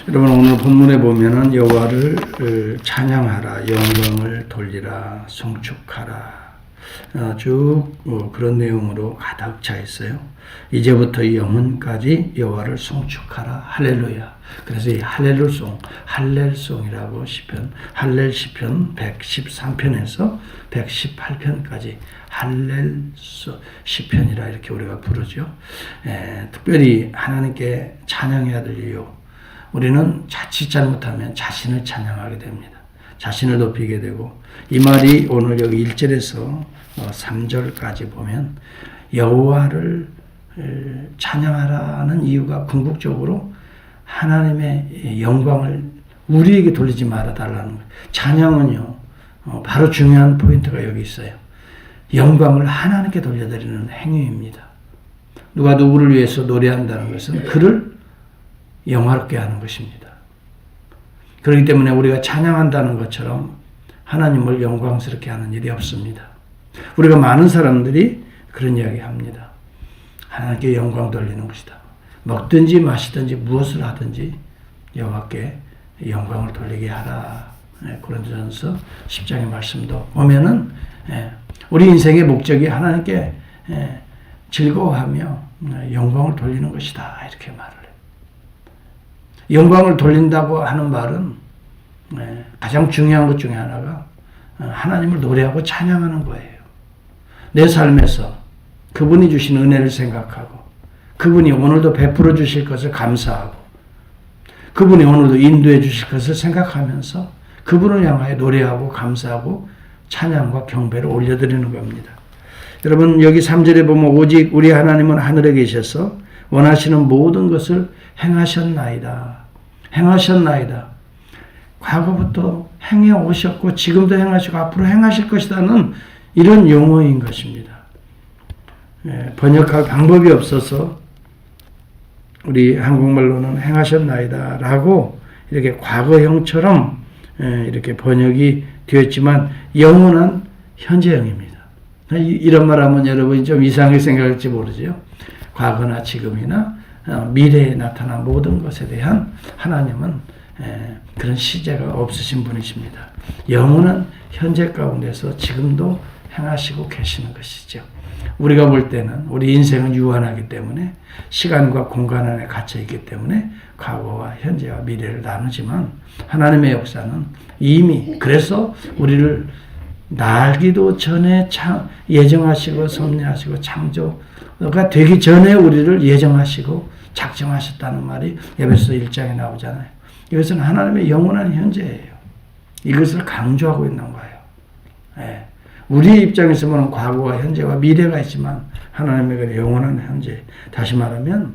여러분 오늘 본문에 보면은 여호와를 찬양하라, 영광을 돌리라, 송축하라 쭉 그런 내용으로 가득 차 있어요. 이제부터 영혼까지 여호와를 송축하라, 할렐루야. 그래서 이 할렐루송, 할렐송이라고 할렐 시편 113편에서 118편까지 할렐 시편이라 이렇게 우리가 부르죠. 특별히 하나님께 찬양해야 될 이유, 우리는 자칫 잘못하면 자신을 찬양하게 됩니다. 자신을 높이게 되고, 이 말이 오늘 여기 1절에서 3절까지 보면 여호와를 찬양하라는 이유가 궁극적으로 하나님의 영광을 우리에게 돌리지 말아달라는 거예요. 찬양은요, 바로 중요한 포인트가 여기 있어요. 영광을 하나님께 돌려드리는 행위입니다. 누가 누구를 위해서 노래한다는 것은 그를 영화롭게 하는 것입니다. 그렇기 때문에 우리가 찬양한다는 것처럼 하나님을 영광스럽게 하는 일이 없습니다. 우리가 많은 사람들이 그런 이야기 합니다. 하나님께 영광 돌리는 것이다. 먹든지 마시든지 무엇을 하든지 여호와께 영광을 돌리게 하라. 고린도전서 10장의 말씀도 보면은 우리 인생의 목적이 하나님께 즐거워하며 영광을 돌리는 것이다. 이렇게 말을 해요. 영광을 돌린다고 하는 말은 가장 중요한 것 중에 하나가 하나님을 노래하고 찬양하는 거예요. 내 삶에서 그분이 주신 은혜를 생각하고, 그분이 오늘도 베풀어 주실 것을 감사하고, 그분이 오늘도 인도해 주실 것을 생각하면서 그분을 향하여 노래하고 감사하고 찬양과 경배를 올려드리는 겁니다. 여러분 여기 3절에 보면 오직 우리 하나님은 하늘에 계셔서 원하시는 모든 것을 행하셨나이다. 행하셨나이다. 과거부터 행해 오셨고 지금도 행하시고 앞으로 행하실 것이라는 이런 용어인 것입니다. 번역할 방법이 없어서 우리 한국말로는 행하셨나이다 라고 이렇게 과거형처럼 이렇게 번역이 되었지만 영원한 현재형입니다. 이런 말하면 여러분이 좀 이상하게 생각할지 모르죠. 과거나 지금이나 미래에 나타난 모든 것에 대한 하나님은 그런 시제가 없으신 분이십니다. 영원한 현재 가운데서 지금도 행하시고 계시는 것이죠. 우리가 볼 때는 우리 인생은 유한하기 때문에 시간과 공간 안에 갇혀 있기 때문에 과거와 현재와 미래를 나누지만 하나님의 역사는 이미, 그래서 우리를 날기도 전에 예정하시고 섭리하시고 창조가 되기 전에 우리를 예정하시고 작정하셨다는 말이 에베소 1장에 나오잖아요. 이것은 하나님의 영원한 현재예요. 이것을 강조하고 있는 거예요. 우리의 입장에서 보면 과거와 현재와 미래가 있지만 하나님의 영원한 현재, 다시 말하면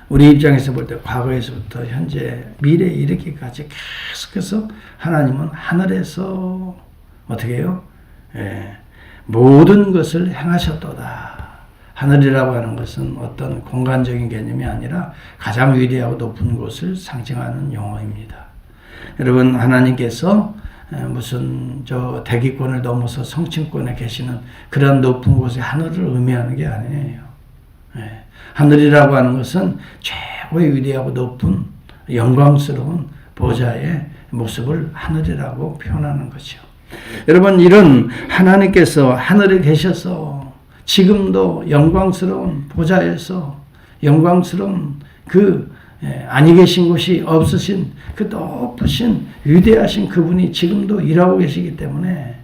우리 입장에서 볼 때 과거에서부터 현재, 미래에 이르기까지 계속해서 하나님은 하늘에서 어떻게 해요? 모든 것을 행하셨도다. 하늘이라고 하는 것은 어떤 공간적인 개념이 아니라 가장 위대하고 높은 곳을 상징하는 용어입니다. 여러분 하나님께서 무슨 대기권을 넘어서 성층권에 계시는 그런 높은 곳의 하늘을 의미하는 게 아니에요. 하늘이라고 하는 것은 최고의 위대하고 높은 영광스러운 보좌의 모습을 하늘이라고 표현하는 거죠. 여러분 이런 하나님께서 하늘에 계셔서 지금도 영광스러운 보좌에서 영광스러운 그 아니 계신 곳이 없으신 그 높으신 위대하신 그분이 지금도 일하고 계시기 때문에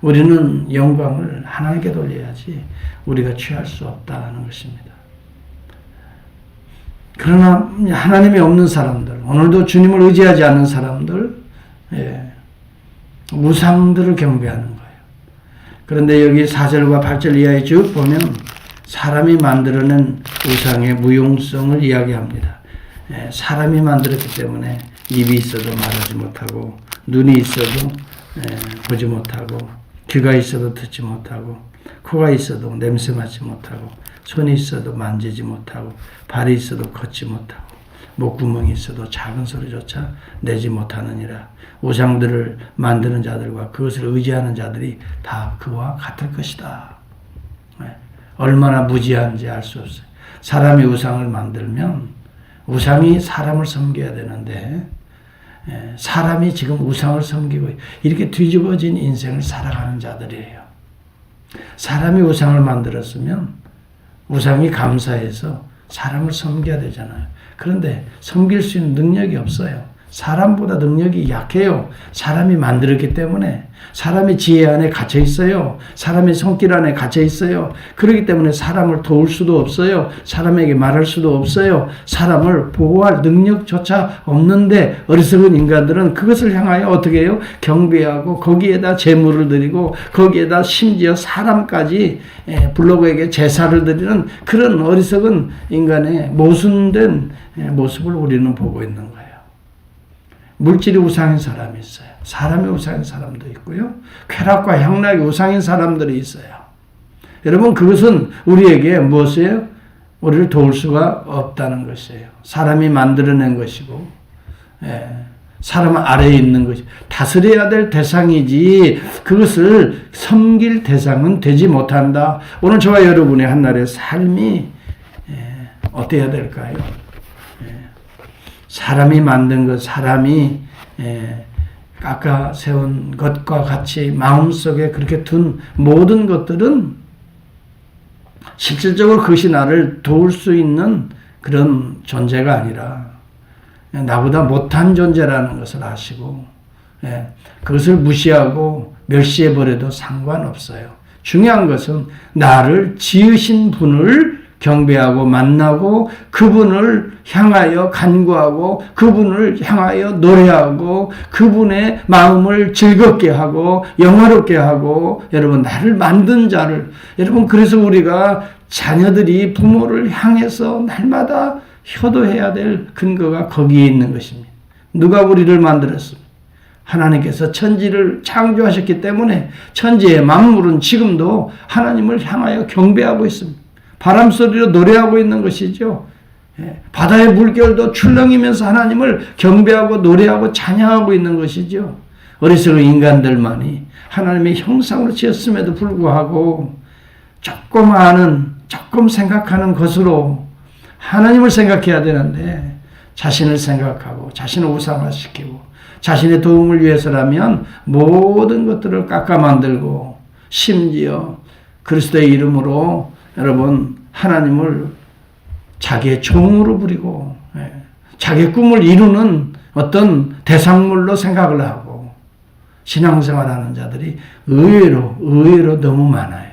우리는 영광을 하나님께 돌려야지 우리가 취할 수 없다는 것입니다. 그러나 하나님이 없는 사람들, 오늘도 주님을 의지하지 않는 사람들, 우상들을 경배하는 거예요. 그런데 여기 4절과 8절 이하에 쭉 보면 사람이 만들어낸 우상의 무용성을 이야기합니다. 사람이 만들었기 때문에 입이 있어도 말하지 못하고, 눈이 있어도 보지 못하고, 귀가 있어도 듣지 못하고, 코가 있어도 냄새 맡지 못하고, 손이 있어도 만지지 못하고, 발이 있어도 걷지 못하고, 목구멍이 있어도 작은 소리조차 내지 못하느니라. 우상들을 만드는 자들과 그것을 의지하는 자들이 다 그와 같을 것이다. 얼마나 무지한지 알 수 없어요. 사람이 우상을 만들면 우상이 사람을 섬겨야 되는데 사람이 지금 우상을 섬기고 이렇게 뒤집어진 인생을 살아가는 자들이에요. 사람이 우상을 만들었으면 우상이 감사해서 사람을 섬겨야 되잖아요. 그런데 섬길 수 있는 능력이 없어요. 사람보다 능력이 약해요. 사람이 만들었기 때문에. 사람이 지혜 안에 갇혀 있어요. 사람이 손길 안에 갇혀 있어요. 그렇기 때문에 사람을 도울 수도 없어요. 사람에게 말할 수도 없어요. 사람을 보호할 능력조차 없는데 어리석은 인간들은 그것을 향하여 어떻게 해요? 경배하고 거기에다 제물을 드리고 거기에다 심지어 사람까지 블로그에게 제사를 드리는 그런 어리석은 인간의 모순된 모습을 우리는 보고 있는 거예요. 물질이 우상인 사람이 있어요. 사람이 우상인 사람도 있고요. 쾌락과 향락이 우상인 사람들이 있어요. 여러분 그것은 우리에게 무엇이에요? 우리를 도울 수가 없다는 것이에요. 사람이 만들어낸 것이고 사람 아래에 있는 것이 다스려야 될 대상이지 그것을 섬길 대상은 되지 못한다. 오늘 저와 여러분의 한날의 삶이 어때야 될까요? 사람이 만든 것, 사람이 깎아 세운 것과 같이 마음속에 그렇게 둔 모든 것들은 실질적으로 그것이 나를 도울 수 있는 그런 존재가 아니라 나보다 못한 존재라는 것을 아시고 그것을 무시하고 멸시해버려도 상관없어요. 중요한 것은 나를 지으신 분을 경배하고 만나고 그분을 향하여 간구하고 그분을 향하여 노래하고 그분의 마음을 즐겁게 하고 영화롭게 하고 여러분 나를 만든 자를 여러분 그래서 우리가 자녀들이 부모를 향해서 날마다 효도해야 될 근거가 거기에 있는 것입니다. 누가 우리를 만들었습니까? 하나님께서 천지를 창조하셨기 때문에 천지의 만물은 지금도 하나님을 향하여 경배하고 있습니다. 바람 소리로 노래하고 있는 것이죠. 바다의 물결도 출렁이면서 하나님을 경배하고 노래하고 찬양하고 있는 것이죠. 어리석은 인간들만이 하나님의 형상으로 지었음에도 불구하고 조금 생각하는 것으로 하나님을 생각해야 되는데 자신을 생각하고 자신을 우상화시키고 자신의 도움을 위해서라면 모든 것들을 깎아 만들고 심지어 그리스도의 이름으로 여러분 하나님을 자기의 종으로 부리고 자기의 꿈을 이루는 어떤 대상물로 생각을 하고 신앙생활하는 자들이 의외로 너무 많아요.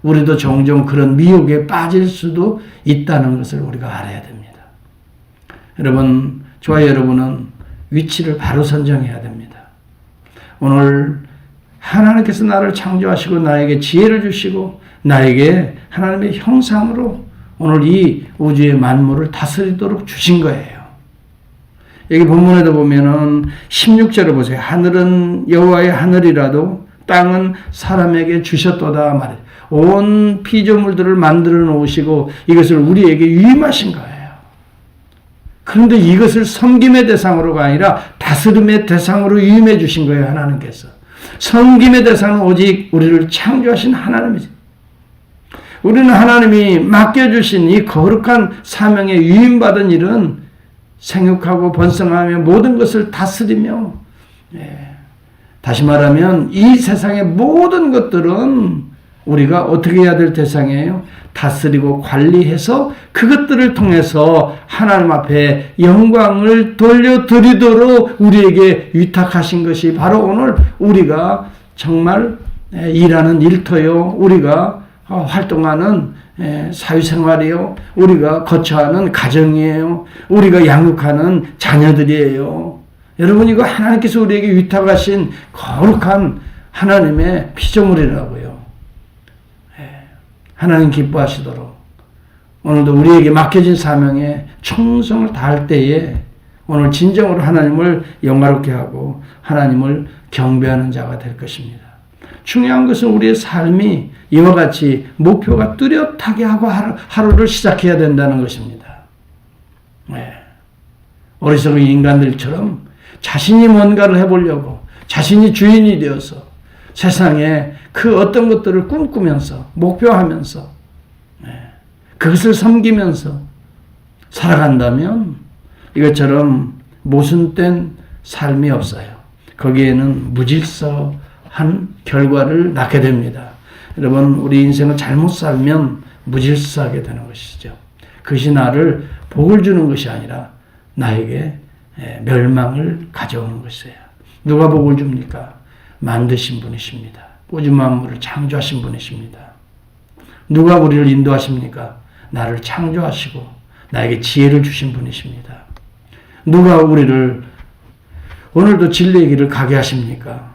우리도 종종 그런 미혹에 빠질 수도 있다는 것을 우리가 알아야 됩니다. 여러분, 저와 여러분은 위치를 바로 선정해야 됩니다. 오늘 하나님께서 나를 창조하시고 나에게 지혜를 주시고 나에게 하나님의 형상으로 오늘 이 우주의 만물을 다스리도록 주신 거예요. 여기 본문에도 보면은 16절을 보세요. 하늘은 여호와의 하늘이라도 땅은 사람에게 주셨도다 말이에요. 온 피조물들을 만들어 놓으시고 이것을 우리에게 위임하신 거예요. 그런데 이것을 섬김의 대상으로가 아니라 다스림의 대상으로 위임해 주신 거예요. 하나님께서. 섬김의 대상은 오직 우리를 창조하신 하나님이죠. 우리는 하나님이 맡겨주신 이 거룩한 사명에 위임받은 일은 생육하고 번성하며 모든 것을 다스리며 다시 말하면 이 세상의 모든 것들은 우리가 어떻게 해야 될 대상이에요? 다스리고 관리해서 그것들을 통해서 하나님 앞에 영광을 돌려드리도록 우리에게 위탁하신 것이 바로 오늘 우리가 정말 일하는 일터요, 우리가 활동하는 사회생활이요, 우리가 거처하는 가정이에요, 우리가 양육하는 자녀들이에요. 여러분, 이거 하나님께서 우리에게 위탁하신 거룩한 하나님의 피조물이라고요. 하나님 기뻐하시도록 오늘도 우리에게 맡겨진 사명에 충성을 다할 때에 오늘 진정으로 하나님을 영화롭게 하고 하나님을 경배하는 자가 될 것입니다. 중요한 것은 우리의 삶이 이와 같이 목표가 뚜렷하게 하고 하루를 시작해야 된다는 것입니다. 어리석은 인간들처럼 자신이 뭔가를 해보려고 자신이 주인이 되어서 세상에 그 어떤 것들을 꿈꾸면서 목표하면서 그것을 섬기면서 살아간다면 이것처럼 모순된 삶이 없어요. 거기에는 무질서한 결과를 낳게 됩니다. 여러분, 우리 인생을 잘못 살면 무질서하게 되는 것이죠. 그것이 나를 복을 주는 것이 아니라 나에게 멸망을 가져오는 것이에요. 누가 복을 줍니까? 만드신 분이십니다. 우주 만물을 창조하신 분이십니다. 누가 우리를 인도하십니까? 나를 창조하시고 나에게 지혜를 주신 분이십니다. 누가 우리를 오늘도 진리의 길을 가게 하십니까?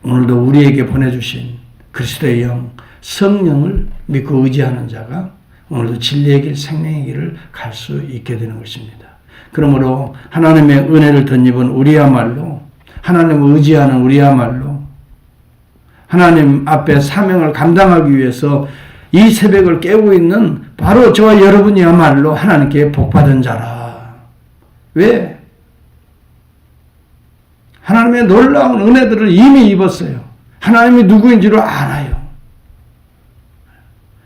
오늘도 우리에게 보내주신 그리스도의 영, 성령을 믿고 의지하는 자가 오늘도 진리의 길, 생명의 길을 갈 수 있게 되는 것입니다. 그러므로 하나님의 은혜를 덧입은 우리야말로, 하나님을 의지하는 우리야말로 하나님 앞에 사명을 감당하기 위해서 이 새벽을 깨우고 있는 바로 저와 여러분이야말로 하나님께 복받은 자라. 왜? 하나님의 놀라운 은혜들을 이미 입었어요. 하나님이 누구인지를 알아요.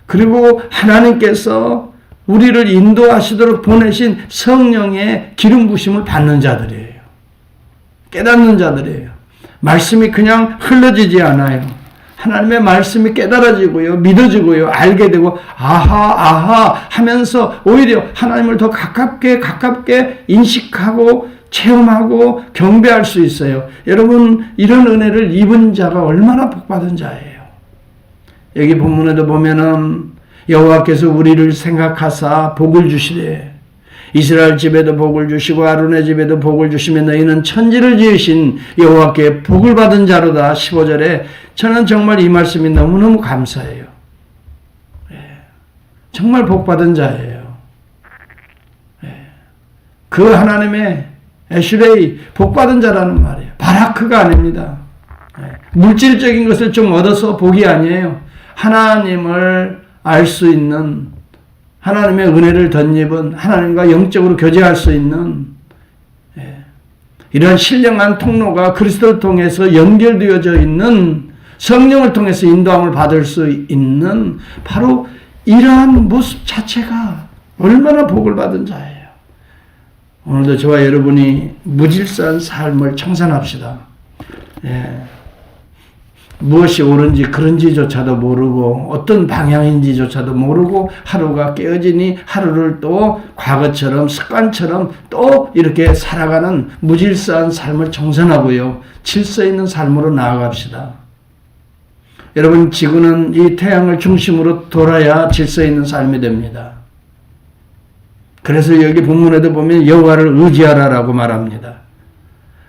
그리고 하나님께서 우리를 인도하시도록 보내신 성령의 기름 부심을 받는 자들이에요. 깨닫는 자들이에요. 말씀이 그냥 흘러지지 않아요. 하나님의 말씀이 깨달아지고요, 믿어지고요, 알게 되고 아하 하면서 오히려 하나님을 더 가깝게 인식하고 체험하고 경배할 수 있어요. 여러분, 이런 은혜를 입은 자가 얼마나 복받은 자예요. 여기 본문에도 보면은 여호와께서 우리를 생각하사 복을 주시되 이스라엘 집에도 복을 주시고 아론의 집에도 복을 주시며 너희는 천지를 지으신 여호와께 복을 받은 자로다. 15절에 저는 정말 이 말씀이 너무너무 감사해요. 정말 복받은 자예요. 그 하나님의 에슈레이, 복받은 자라는 말이에요. 바라크가 아닙니다. 물질적인 것을 좀 얻어서 복이 아니에요. 하나님을 알 수 있는, 하나님의 은혜를 덧입은, 하나님과 영적으로 교제할 수 있는 이런 신령한 통로가 그리스도를 통해서 연결되어져 있는, 성령을 통해서 인도함을 받을 수 있는 바로 이러한 모습 자체가 얼마나 복을 받은 자예요. 오늘도 저와 여러분이 무질서한 삶을 청산합시다. 무엇이 옳은지 그런지조차도 모르고 어떤 방향인지조차도 모르고 하루가 깨어지니 하루를 또 과거처럼 습관처럼 또 이렇게 살아가는 무질서한 삶을 청산하고요, 질서 있는 삶으로 나아갑시다. 여러분, 지구는 이 태양을 중심으로 돌아야 질서 있는 삶이 됩니다. 그래서 여기 본문에도 보면 여호와를 의지하라라고 말합니다.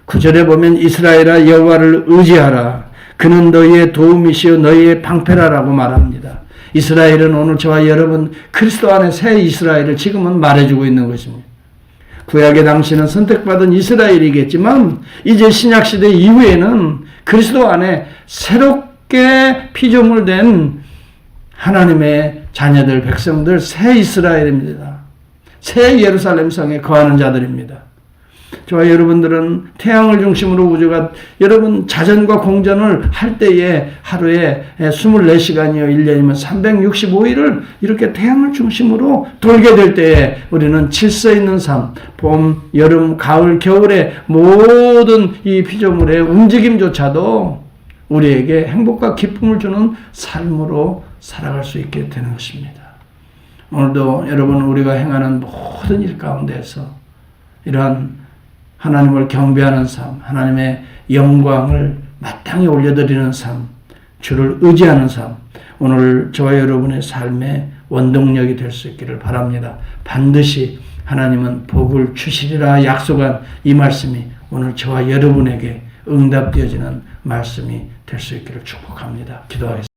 9절에 보면 이스라엘아 여호와를 의지하라. 그는 너희의 도움이시요 너희의 방패라라고 말합니다. 이스라엘은 오늘 저와 여러분 그리스도 안에 새 이스라엘을 지금은 말해주고 있는 것입니다. 구약의 당시는 선택받은 이스라엘이겠지만 이제 신약시대 이후에는 그리스도 안에 새롭게 피조물된 하나님의 자녀들, 백성들, 새 이스라엘입니다. 새 예루살렘 성에 거하는 자들입니다. 저와 여러분들은 태양을 중심으로 우주가, 여러분 자전과 공전을 할 때에 하루에 24시간이요 1년이면 365일을 이렇게 태양을 중심으로 돌게 될 때에 우리는 질서 있는 삶, 봄, 여름, 가을, 겨울의 모든 이 피조물의 움직임조차도 우리에게 행복과 기쁨을 주는 삶으로 살아갈 수 있게 되는 것입니다. 오늘도 여러분, 우리가 행하는 모든 일 가운데서 이러한 하나님을 경배하는 삶, 하나님의 영광을 마땅히 올려드리는 삶, 주를 의지하는 삶, 오늘 저와 여러분의 삶의 원동력이 될 수 있기를 바랍니다. 반드시 하나님은 복을 주시리라 약속한 이 말씀이 오늘 저와 여러분에게 응답되어지는 말씀이 될 수 있기를 축복합니다. 기도하겠습니다.